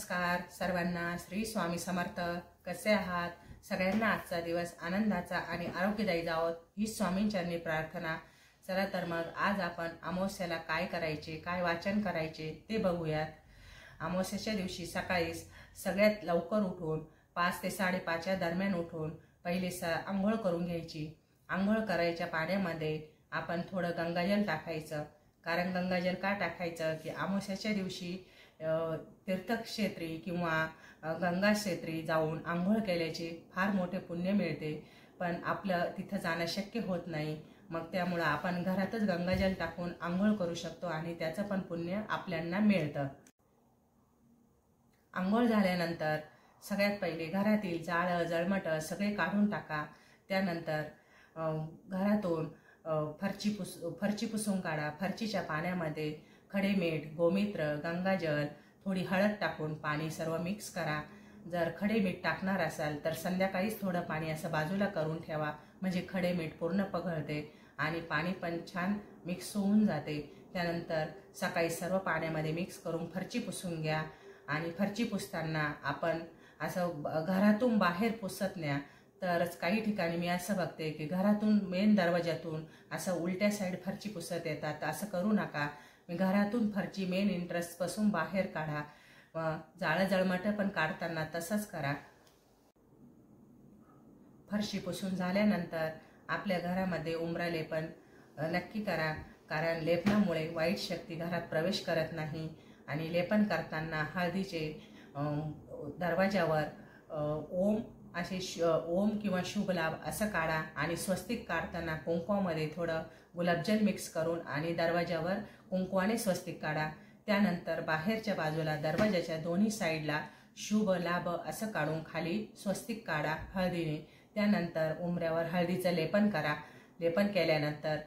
नमस्कार सर्वांना, श्री स्वामी समर्थ. कसे आहात? सगळ्यांना आजचा दिवस आनंदाचा आणि आरोग्यदायी जावो ही स्वामींचरणी प्रार्थना. चला तर मग आज आपण अमावस्याला काय करायचे, काय वाचन करायचे ते बघूयात. अमावस्याच्या दिवशी सकाळी सगळ्यात लवकर उठून 5 ते 5:30 या दरम्यान उठून पहिले आंघोळ करून घ्यायची. आंघोळ करायच्या पाण्यामध्ये आपण थोडं गंगाजल टाकायचं. कारण गंगाजल का टाकायचं की अमावस्याच्या दिवशी तीर्थक्षेत्री किंवा गंगाक्षेत्री जाऊन आंघोळ केल्याचे फार मोठे पुण्य मिळते. पण आपलं तिथं जाणं शक्य होत नाही. मग त्यामुळं आपण घरातच गंगाजल टाकून आंघोळ करू शकतो आणि त्याचं पण पुण्य आपल्याला मिळतं. आंघोळ झाल्यानंतर सगळ्यात पहिले घरातील जाळं जळमटं सगळे काढून टाका. त्यानंतर घरातून फरची पुसून काढा. फरचीच्या पाण्यामध्ये खडे मीठ, गोमित्र, गंगाजल, थोडी हळद टाकून पाणी सर्व मिक्स करा. जर खडे मीठ टाकणार असाल तर संध्याकाळीच थोडं पाणी असं बाजूला करून ठेवा, म्हणजे खडे मीठ पूर्ण पघळते आणि पाणी पण छान मिक्स होऊन जाते. त्यानंतर सकाळी सर्व पाण्यामध्ये मिक्स करून फरची पुसून घ्या. आणि फरची पुसताना आपण असं घरातून बाहेर पुसत नाही, तरच काही ठिकाणी मी असं बघते की घरातून मेन दरवाजातून असं उलट्या साईड फरची पुसत येतात. तर असं करू नका. घरातून फरची मेन इंटरेस्टपासून बाहेर काढा. जाळं जळमटं पण काढताना तसंच करा. फरशी पुसून झाल्यानंतर आपल्या घरामध्ये उंबरा लेपन नक्की करा. कारण लेपनामुळे वाईट शक्ती घरात प्रवेश करत नाही. आणि लेपन करताना हळदीचे दरवाजावर ओम असे ओम किंवा शुभ लाभ असं काढा. आणि स्वस्तिक काढताना कुंकवामध्ये थोडं गुलाबजल मिक्स करून आणि दरवाजावर कुंकवाने स्वस्तिक काढा. त्यानंतर बाहेरच्या बाजूला दरवाजाच्या दोन्ही साईडला शुभ लाभ असं काढून खाली स्वस्तिक काढा हळदीने. त्यानंतर उंबऱ्यावर हळदीचं लेपन करा. लेपन केल्यानंतर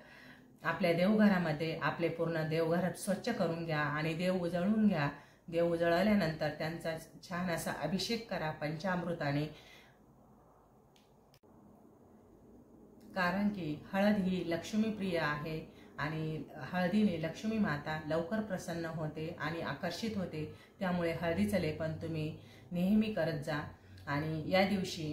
आपल्या देवघरामध्ये आपले पूर्ण देवघर स्वच्छ करून घ्या आणि देव उजळून घ्या. देव उजळल्यानंतर त्यांचा छान असा अभिषेक करा पंचामृताने. कारण की हळद ही लक्ष्मीप्रिय आहे आणि हळदीने लक्ष्मी माता लवकर प्रसन्न होते आणि आकर्षित होते. त्यामुळे हळदीचं लेपन तुम्ही नेहमी करत जा. आणि या दिवशी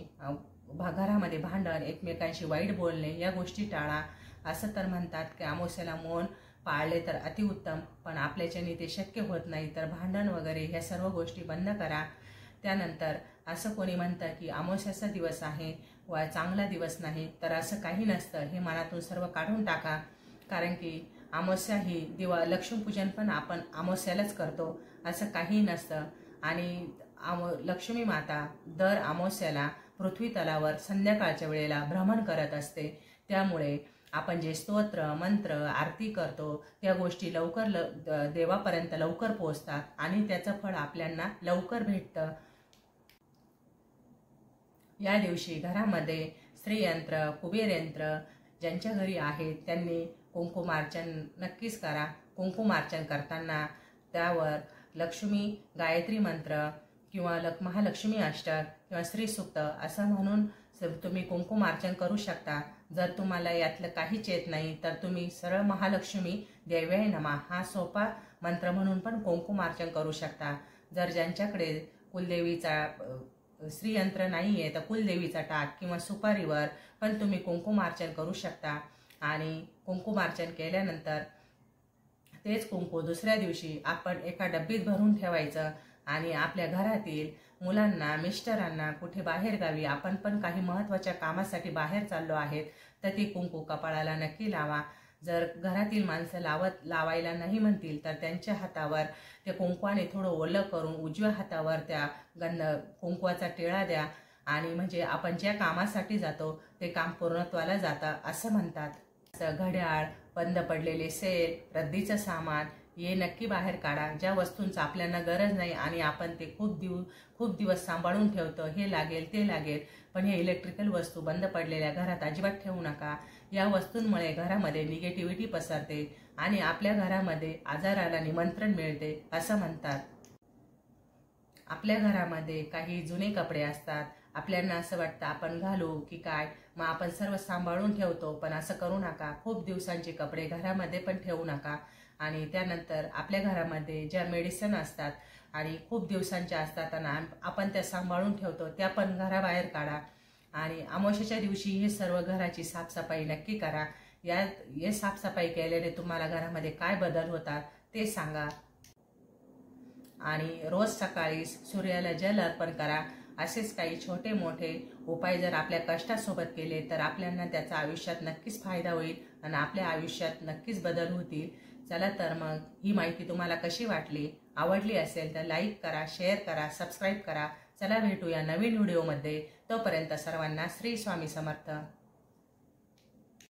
घरामध्ये भांडण, एकमेकांशी वाईट बोलणे या गोष्टी टाळा. असं तर म्हणतात की अमावस्याला मौन पाळले तर अतिउत्तम, पण आपल्याच्याने ते शक्य होत नाही. तर भांडण वगैरे ह्या सर्व गोष्टी बंद करा. त्यानंतर असं कोणी म्हणतं की अमावस्याचा दिवस आहे व चांगला दिवस नाही, तर असं काही नसतं. हे मनातून सर्व काढून टाका. कारण की अमावस्या ही लक्ष्मीपूजन पण आपण अमावस्यालाच करतो, असं काही नसतं. आणि लक्ष्मी माता दर अमावस्याला पृथ्वी तलावर संध्याकाळच्या वेळेला भ्रमण करत असते. त्यामुळे आपण जे स्तोत्र मंत्र आरती करतो त्या गोष्टी लवकर देवापर्यंत लवकर पोहोचतात आणि त्याचं फळ आपल्याला लवकर भेटतं. या दिवशी घरामध्ये श्रीयंत्र, कुबेरयंत्र ज्यांच्या घरी आहेत त्यांनी कुंकुमार्चन नक्कीच करा. कुंकुमार्चन करताना त्यावर लक्ष्मी गायत्री मंत्र किंवा महालक्ष्मी अष्टक किंवा श्रीसूक्त असं म्हणून तुम्ही कुंकुमार्चन करू शकता. जर तुम्हाला यातलं काहीच येत नाही तर तुम्ही सरळ महालक्ष्मी देव्याय नमः हा सोपा मंत्र म्हणून पण कुंकुमार्चन करू शकता. जर ज्यांच्याकडे कुलदेवीचा श्रीयंत्र नाही आहे तर कुलदेवीचा टाक किंवा सुपारीवर पण तुम्ही कुंकुमार्चन करू शकता. आणि कुंकुमार्चन केल्यानंतर तेच कुंकू दुसऱ्या दिवशी आपण एका डब्बीत भरून ठेवायचं. आणि आपल्या घरातील मुलांना, मिस्टरांना कुठे बाहेर गावी आपण पण काही महत्त्वाच्या कामासाठी बाहेर चाललो आहेत तर ती कुंकू कपाळाला नक्की लावा. जर घरातील माणसं लावायला नाही म्हणतील तर त्यांच्या हातावर ते कुंकवाने थोडं ओलं करून उजव्या हातावर त्या कुंकवाचा टिळा द्या. आणि म्हणजे आपण ज्या कामासाठी जातो ते काम पूर्णत्वाला जातं असं म्हणतात. घड्याळ, बंद पडलेले सेल, रद्दीचं सामान हे नक्की बाहेर काढा. ज्या वस्तूंचा आपल्याला गरज नाही आणि आपण ते खूप दिवस सांभाळून ठेवतो, हे लागेल ते लागेल, पण हे इलेक्ट्रिकल वस्तू बंद पडलेल्या घरात अजिबात ठेवू नका. या वस्तूंमुळे घरामध्ये निगेटिव्हिटी पसरते आणि आपल्या घरामध्ये आजाराला निमंत्रण मिळते असं म्हणतात. आपल्या घरामध्ये काही जुने कपडे असतात आपल्याला असं वाटतं आपण घालू की काय, मग आपण सर्व सांभाळून ठेवतो, पण असं करू नका. खूप दिवसांचे कपडे घरामध्ये पण ठेवू नका. आणि त्यानंतर आपल्या घरामध्ये ज्या मेडिसिन असतात आणि खूप दिवसांच्या असतात आणि आपण त्या सांभाळून ठेवतो, त्या पण घराबाहेर काढा. आणि अमावस्येच्या दिवशी हे सर्व घराची साफसफाई नक्की करा. हे साफसफाई केल्याने तुम्हाला घरामध्ये काय बदल होतात ते सांगा. आणि रोज सकाळी सूर्याला जल अर्पण करा. असेच काही छोटे मोठे उपाय जर आपल्या कष्टासोबत केले तर आपल्याला त्याचा आयुष्यात नक्कीच फायदा होईल आणि आपल्या आयुष्यात नक्कीच बदल होतील. चला तर मग ही माहिती तुम्हाला कशी वाटली? आवडली असेल तर लाईक करा, शेअर करा, सबस्क्राईब करा. चला भेटूया नवीन व्हिडिओमध्ये. तोपर्यंत सर्वांना श्री स्वामी समर्थ.